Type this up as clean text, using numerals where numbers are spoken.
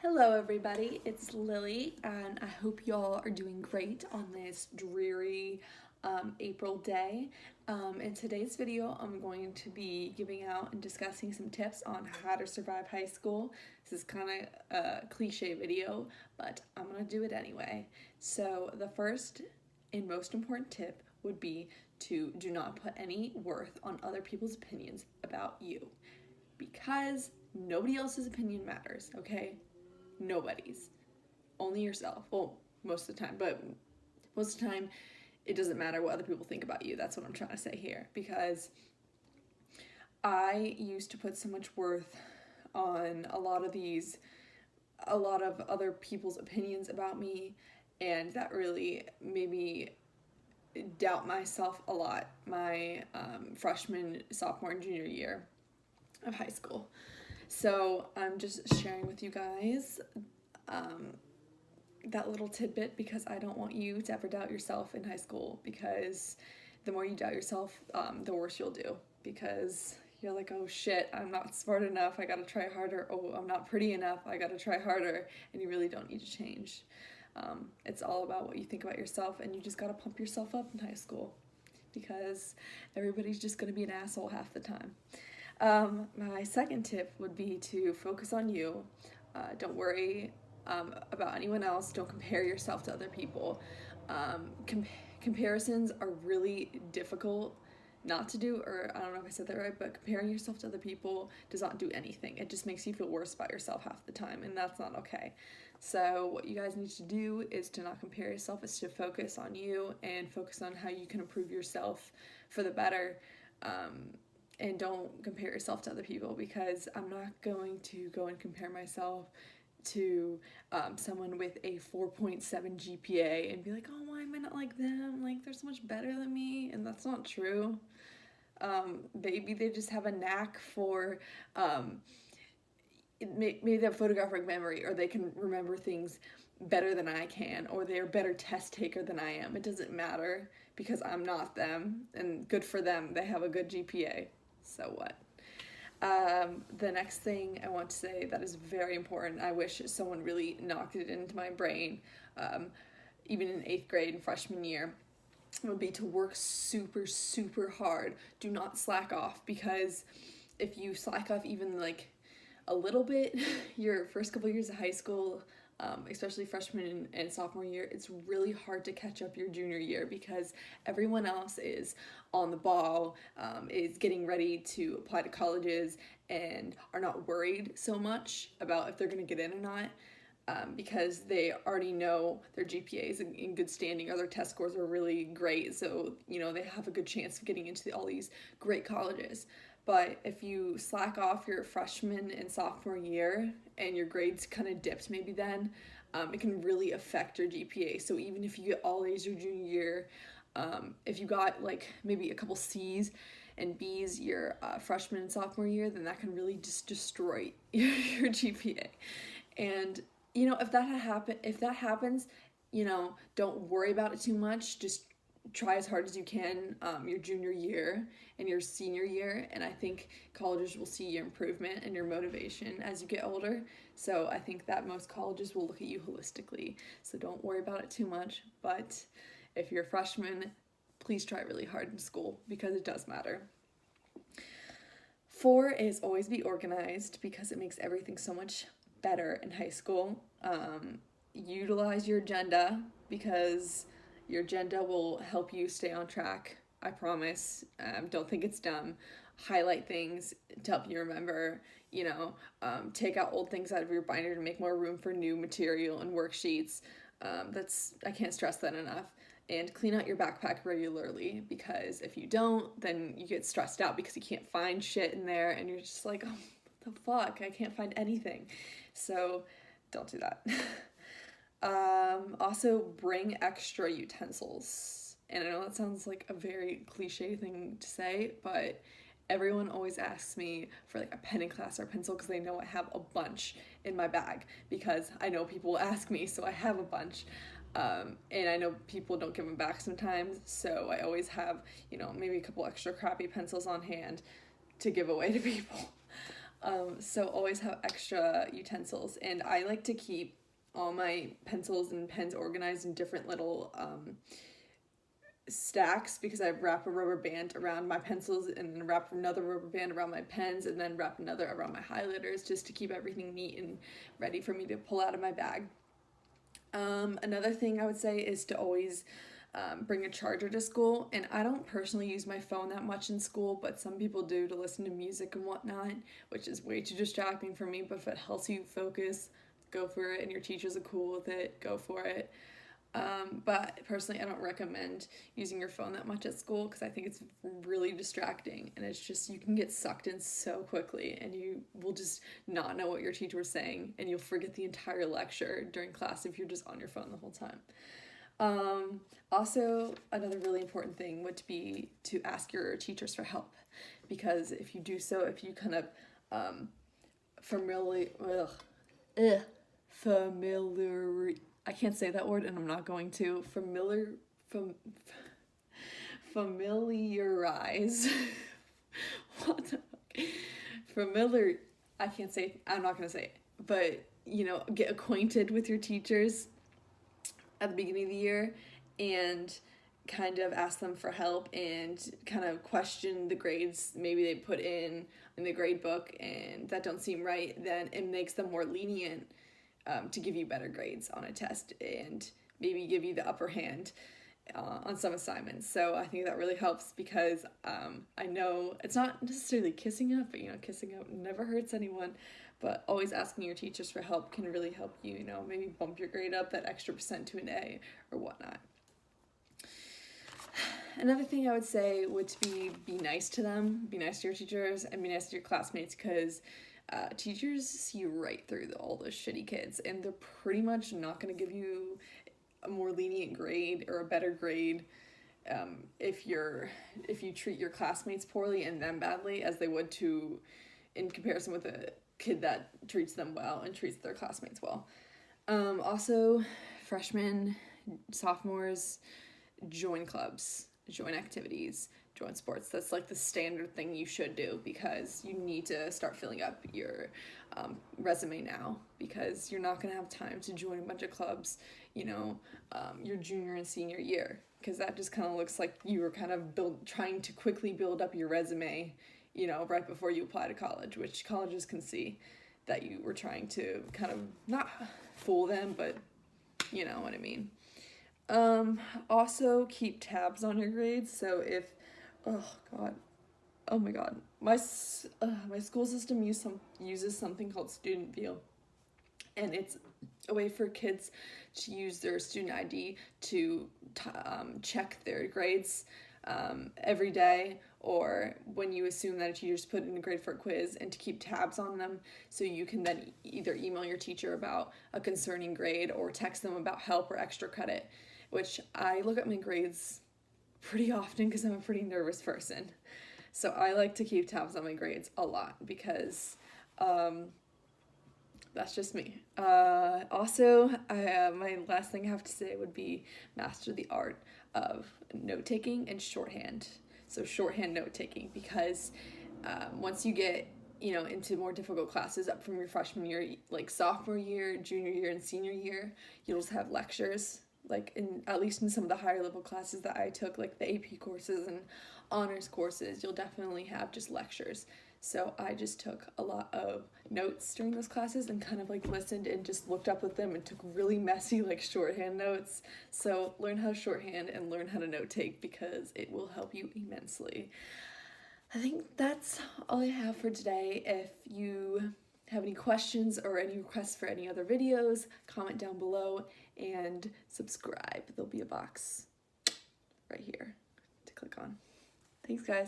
Hello, everybody. It's Lily, and I hope y'all are doing great on this dreary April day. In today's video, I'm going to be giving out and discussing some tips on how to survive high school. This is kind of a cliche video, but I'm going to do it anyway. So, the first and most important tip would be to do not put any worth on other people's opinions about you because nobody else's opinion matters, okay? Nobody's. Only yourself. Well, most of the time, but most of the time, it doesn't matter what other people think about you. That's what I'm trying to say here. Because I used to put so much worth on a lot of other people's opinions about me, and that really made me doubt myself a lot my freshman, sophomore, and junior year of high school. So I'm just sharing with you guys that little tidbit because I don't want you to ever doubt yourself in high school, because the more you doubt yourself, the worse you'll do, because you're like, oh shit, I'm not smart enough, I gotta try harder. Oh, I'm not pretty enough, I gotta try harder. And you really don't need to change. It's all about what you think about yourself, and you just gotta pump yourself up in high school because everybody's just gonna be an asshole half the time. My second tip would be to focus on you. Don't worry about anyone else. Don't compare yourself to other people. Comparisons are really difficult not to do, or I don't know if I said that right, but comparing yourself to other people does not do anything. It just makes you feel worse about yourself half the time, and that's not okay. So what you guys need to do is to not compare yourself, is to focus on you and focus on how you can improve yourself for the better. And don't compare yourself to other people, because I'm not going to go and compare myself to someone with a 4.7 GPA and be like, oh, why am I not like them? Like, they're so much better than me. And that's not true. Maybe they just have a knack for, maybe they have photographic memory, or they can remember things better than I can, or they're a better test taker than I am. It doesn't matter, because I'm not them, and good for them. They have a good GPA. So what? The next thing I want to say that is very important, I wish someone really knocked it into my brain, even in 8th grade and freshman year, would be to work super, super hard. Do not slack off, because if you slack off even like a little bit, your first couple years of high school, especially freshman and sophomore year, it's really hard to catch up your junior year, because everyone else is on the ball, is getting ready to apply to colleges, and are not worried so much about if they're going to get in or not. Because they already know their GPA is in good standing, or their test scores are really great, so they have a good chance of getting into all these great colleges. But if you slack off your freshman and sophomore year and your grades kind of dipped maybe then, it can really affect your GPA. So even if you get all A's your junior year, if you got like maybe a couple C's and B's your freshman and sophomore year, then that can really just destroy your GPA. And if that happens, don't worry about it too much. Just try as hard as you can your junior year and your senior year, and I think colleges will see your improvement and your motivation as you get older. So I think that most colleges will look at you holistically. So don't worry about it too much, but if you're a freshman, please try really hard in school, because it does matter. 4 is always be organized, because it makes everything so much better in high school. Utilize your agenda, because your agenda will help you stay on track. I promise. Don't think it's dumb. Highlight things to help you remember. Take out old things out of your binder to make more room for new material and worksheets. I can't stress that enough. And clean out your backpack regularly, because if you don't, then you get stressed out because you can't find shit in there, and you're just like, oh, what the fuck? I can't find anything. So don't do that. Also, bring extra utensils. And I know that sounds like a very cliche thing to say, but everyone always asks me for like a pen in class or a pencil, because they know I have a bunch in my bag, because I know people will ask me, so I have a bunch. And I know people don't give them back sometimes, so I always have, maybe a couple extra crappy pencils on hand to give away to people. So always have extra utensils, and I like to keep all my pencils and pens organized in different little stacks, because I wrap a rubber band around my pencils and then wrap another rubber band around my pens and then wrap another around my highlighters, just to keep everything neat and ready for me to pull out of my bag. Another thing I would say is to always bring a charger to school. And I don't personally use my phone that much in school, but some people do to listen to music and whatnot, which is way too distracting for me. But if it helps you focus, go for it, and your teachers are cool with it, go for it. But personally, I don't recommend using your phone that much at school, because I think it's really distracting, and it's just, you can get sucked in so quickly, and you will just not know what your teacher was saying, and you'll forget the entire lecture during class if you're just on your phone the whole time. Also, another really important thing would be to ask your teachers for help, because if you do so, if you kind of familiar I can't say that word, and I'm not going to. Familiarize. What the fuck? I can't say, I'm not going to say it. But, get acquainted with your teachers at the beginning of the year, and kind of ask them for help, and kind of question the grades maybe they put in the grade book and that don't seem right. Then it makes them more lenient to give you better grades on a test, and maybe give you the upper hand on some assignments. So I think that really helps, because I know it's not necessarily kissing up, but kissing up never hurts anyone. But always asking your teachers for help can really help you, maybe bump your grade up that extra % to an A or whatnot. Another thing I would say would be nice to them, be nice to your teachers, and be nice to your classmates, because teachers see right through all those shitty kids, and they're pretty much not going to give you a more lenient grade or a better grade if you treat your classmates poorly and them badly, as they would in comparison with a kid that treats them well and treats their classmates well. Also, freshmen, sophomores, join clubs, join activities, join sports. That's like the standard thing you should do, because you need to start filling up your resume now, because you're not going to have time to join a bunch of clubs, your junior and senior year, because that just kind of looks like you were kind of trying to quickly build up your resume, right before you apply to college, which colleges can see that you were trying to kind of not fool them, but you know what I mean. Also keep tabs on your grades. So if, oh my god, my school system uses something called Student View, and it's a way for kids to use their student ID to check their grades every day, or when you assume that a teacher's put in a grade for a quiz, and to keep tabs on them, so you can then either email your teacher about a concerning grade or text them about help or extra credit, which I look at my grades pretty often because I'm a pretty nervous person. So I like to keep tabs on my grades a lot, because that's just me. Also, my last thing I have to say would be master the art of note-taking and shorthand. So shorthand note-taking, because once you get into more difficult classes up from your freshman year, like sophomore year, junior year, and senior year, you'll just have lectures. Like at least in some of the higher level classes that I took, like the AP courses and honors courses, you'll definitely have just lectures. So I just took a lot of notes during those classes, and kind of like listened and just looked up with them, and took really messy like shorthand notes. So learn how to shorthand and learn how to note take, because it will help you immensely. I think that's all I have for today. If you have any questions or any requests for any other videos, comment down below and subscribe. There'll be a box right here to click on. Thanks, guys.